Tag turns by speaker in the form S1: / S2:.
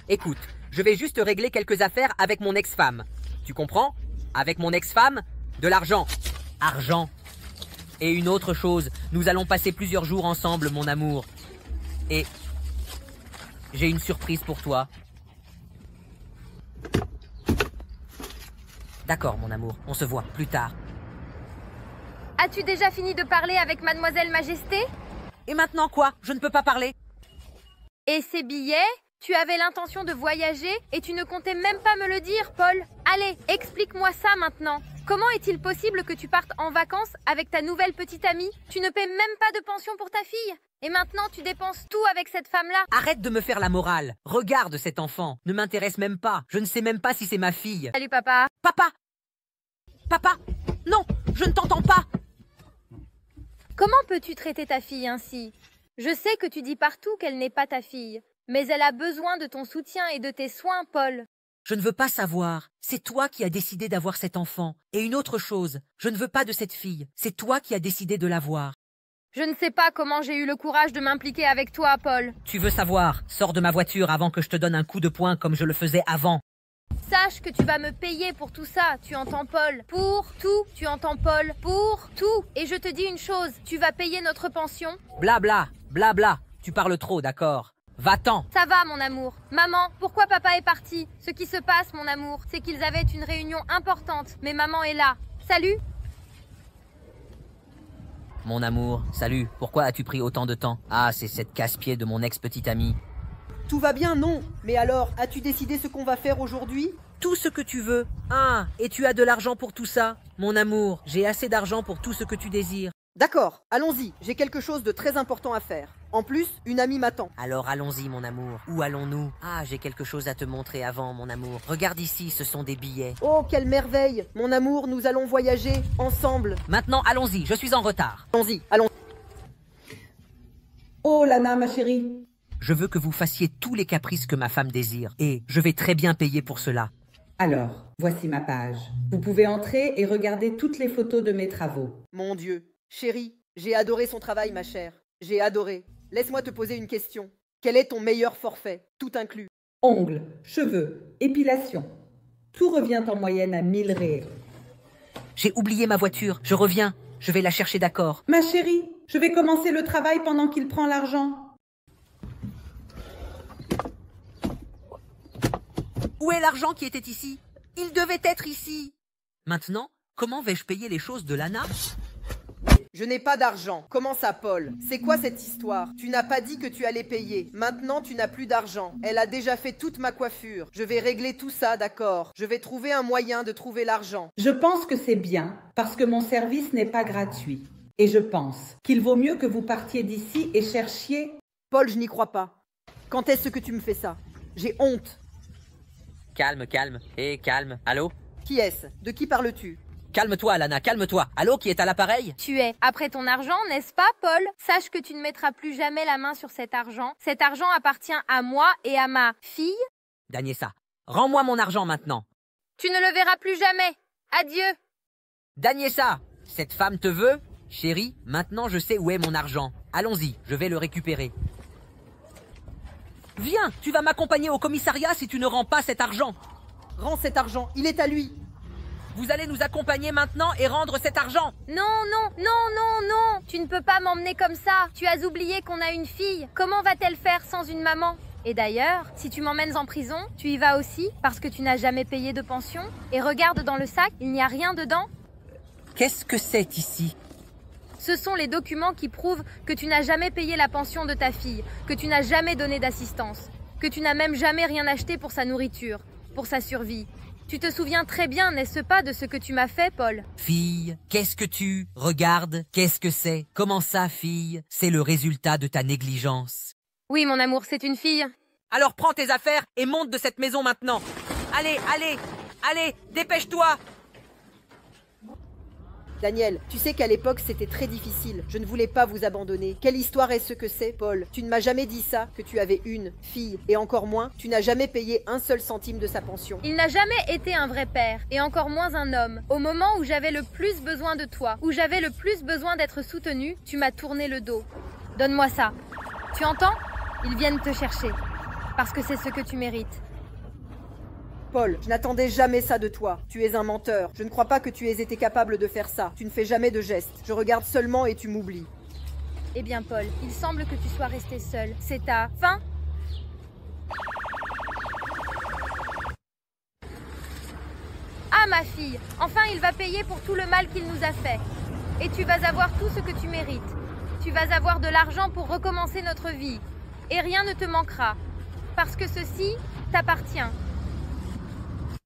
S1: Écoute, je vais juste régler quelques affaires avec mon ex-femme. Tu comprends? Avec mon ex-femme, de l'argent. Argent. Et une autre chose, nous allons passer plusieurs jours ensemble, mon amour. Et j'ai une surprise pour toi. D'accord, mon amour, on se voit plus tard.
S2: As-tu déjà fini de parler avec Mademoiselle Majesté?
S1: Et maintenant quoi? Je ne peux pas parler.
S2: Et ces billets? Tu avais l'intention de voyager et tu ne comptais même pas me le dire, Paul. Allez, explique-moi ça maintenant. Comment est-il possible que tu partes en vacances avec ta nouvelle petite amie? Tu ne paies même pas de pension pour ta fille. Et maintenant, tu dépenses tout avec cette femme-là.
S1: Arrête de me faire la morale. Regarde cet enfant. Ne m'intéresse même pas. Je ne sais même pas si c'est ma fille.
S2: Salut, papa.
S1: Papa! Papa! Non! Je ne t'entends pas!
S2: Comment peux-tu traiter ta fille ainsi? Je sais que tu dis partout qu'elle n'est pas ta fille. Mais elle a besoin de ton soutien et de tes soins, Paul.
S1: Je ne veux pas savoir. C'est toi qui as décidé d'avoir cet enfant. Et une autre chose, je ne veux pas de cette fille. C'est toi qui as décidé de l'avoir.
S2: Je ne sais pas comment j'ai eu le courage de m'impliquer avec toi, Paul.
S1: Tu veux savoir? Sors de ma voiture avant que je te donne un coup de poing comme je le faisais avant.
S2: Sache que tu vas me payer pour tout ça, tu entends, Paul? Pour tout, tu entends, Paul? Pour tout. Et je te dis une chose, tu vas payer notre pension.
S1: Blabla, blabla. Tu parles trop, d'accord? Va-t'en.
S2: Ça va, mon amour. Maman, pourquoi papa est parti? Ce qui se passe, mon amour, c'est qu'ils avaient une réunion importante, mais maman est là. Salut.
S1: Mon amour, salut. Pourquoi as-tu pris autant de temps? Ah, c'est cette casse-pied de mon ex-petite amie.
S3: Tout va bien, non? Mais alors, as-tu décidé ce qu'on va faire aujourd'hui?
S1: Tout ce que tu veux. Ah, et tu as de l'argent pour tout ça? Mon amour, j'ai assez d'argent pour tout ce que tu désires.
S3: D'accord, allons-y, j'ai quelque chose de très important à faire. En plus, une amie m'attend.
S1: Alors allons-y, mon amour. Où allons-nous? Ah, j'ai quelque chose à te montrer avant, mon amour. Regarde ici, ce sont des billets.
S3: Oh, quelle merveille! Mon amour, nous allons voyager ensemble.
S1: Maintenant, allons-y, je suis en retard.
S3: Allons-y, allons.
S4: Oh, Lana, ma chérie.
S1: Je veux que vous fassiez tous les caprices que ma femme désire. Et je vais très bien payer pour cela.
S4: Alors, voici ma page. Vous pouvez entrer et regarder toutes les photos de mes travaux.
S3: Mon Dieu. Chérie, j'ai adoré son travail, ma chère. J'ai adoré. Laisse-moi te poser une question. Quel est ton meilleur forfait, tout inclus?
S4: Ongles, cheveux, épilation. Tout revient en moyenne à 1000 réels.
S1: J'ai oublié ma voiture. Je reviens. Je vais la chercher, d'accord.
S4: Ma chérie, je vais commencer le travail pendant qu'il prend l'argent.
S1: Où est l'argent qui était ici? Il devait être ici. Maintenant, comment vais-je payer les choses de Lana?
S3: Je n'ai pas d'argent. Comment ça, Paul? C'est quoi cette histoire? Tu n'as pas dit que tu allais payer. Maintenant, tu n'as plus d'argent. Elle a déjà fait toute ma coiffure. Je vais régler tout ça, d'accord? Je vais trouver un moyen de trouver l'argent.
S4: Je pense que c'est bien, parce que mon service n'est pas gratuit. Et je pense qu'il vaut mieux que vous partiez d'ici et cherchiez...
S3: Paul, je n'y crois pas. Quand est-ce que tu me fais ça? J'ai honte.
S1: Calme, calme. Calme. Allô?
S3: Qui est-ce? De qui parles-tu?
S1: Calme-toi, Lana, calme-toi. Allô, qui est à l'appareil?
S2: Tu es après ton argent, n'est-ce pas, Paul? Sache que tu ne mettras plus jamais la main sur cet argent. Cet argent appartient à moi et à ma fille.
S1: Daniessa, rends-moi mon argent maintenant.
S2: Tu ne le verras plus jamais. Adieu.
S1: Daniessa, cette femme te veut? Chérie, maintenant je sais où est mon argent. Allons-y, je vais le récupérer. Viens, tu vas m'accompagner au commissariat si tu ne rends pas cet argent.
S3: Rends cet argent, il est à lui.
S1: Vous allez nous accompagner maintenant et rendre cet argent.
S2: Non, non, non, non, non. Tu ne peux pas m'emmener comme ça. Tu as oublié qu'on a une fille. Comment va-t-elle faire sans une maman? Et d'ailleurs, si tu m'emmènes en prison, tu y vas aussi parce que tu n'as jamais payé de pension. Et regarde dans le sac, il n'y a rien dedans.
S1: Qu'est-ce que c'est ici?
S2: Ce sont les documents qui prouvent que tu n'as jamais payé la pension de ta fille, que tu n'as jamais donné d'assistance, que tu n'as même jamais rien acheté pour sa nourriture, pour sa survie. Tu te souviens très bien, n'est-ce pas, de ce que tu m'as fait, Paul?
S1: Fille, qu'est-ce que tu... Regarde, qu'est-ce que c'est? Comment ça, fille? C'est le résultat de ta négligence.
S2: Oui, mon amour, c'est une fille.
S1: Alors prends tes affaires et monte de cette maison maintenant. Allez, allez, allez, dépêche-toi.
S3: Daniel, tu sais qu'à l'époque, c'était très difficile. Je ne voulais pas vous abandonner. Quelle histoire est-ce que c'est, Paul? Tu ne m'as jamais dit ça, que tu avais une fille. Et encore moins, tu n'as jamais payé un seul centime de sa pension.
S2: Il n'a jamais été un vrai père, et encore moins un homme. Au moment où j'avais le plus besoin de toi, où j'avais le plus besoin d'être soutenue, tu m'as tourné le dos. Donne-moi ça. Tu entends? Ils viennent te chercher. Parce que c'est ce que tu mérites.
S3: Paul, je n'attendais jamais ça de toi. Tu es un menteur. Je ne crois pas que tu aies été capable de faire ça. Tu ne fais jamais de gestes. Je regarde seulement et tu m'oublies.
S2: Eh bien, Paul, il semble que tu sois resté seul. C'est ta fin? Ah, ma fille, enfin il va payer pour tout le mal qu'il nous a fait. Et tu vas avoir tout ce que tu mérites. Tu vas avoir de l'argent pour recommencer notre vie. Et rien ne te manquera. Parce que ceci t'appartient.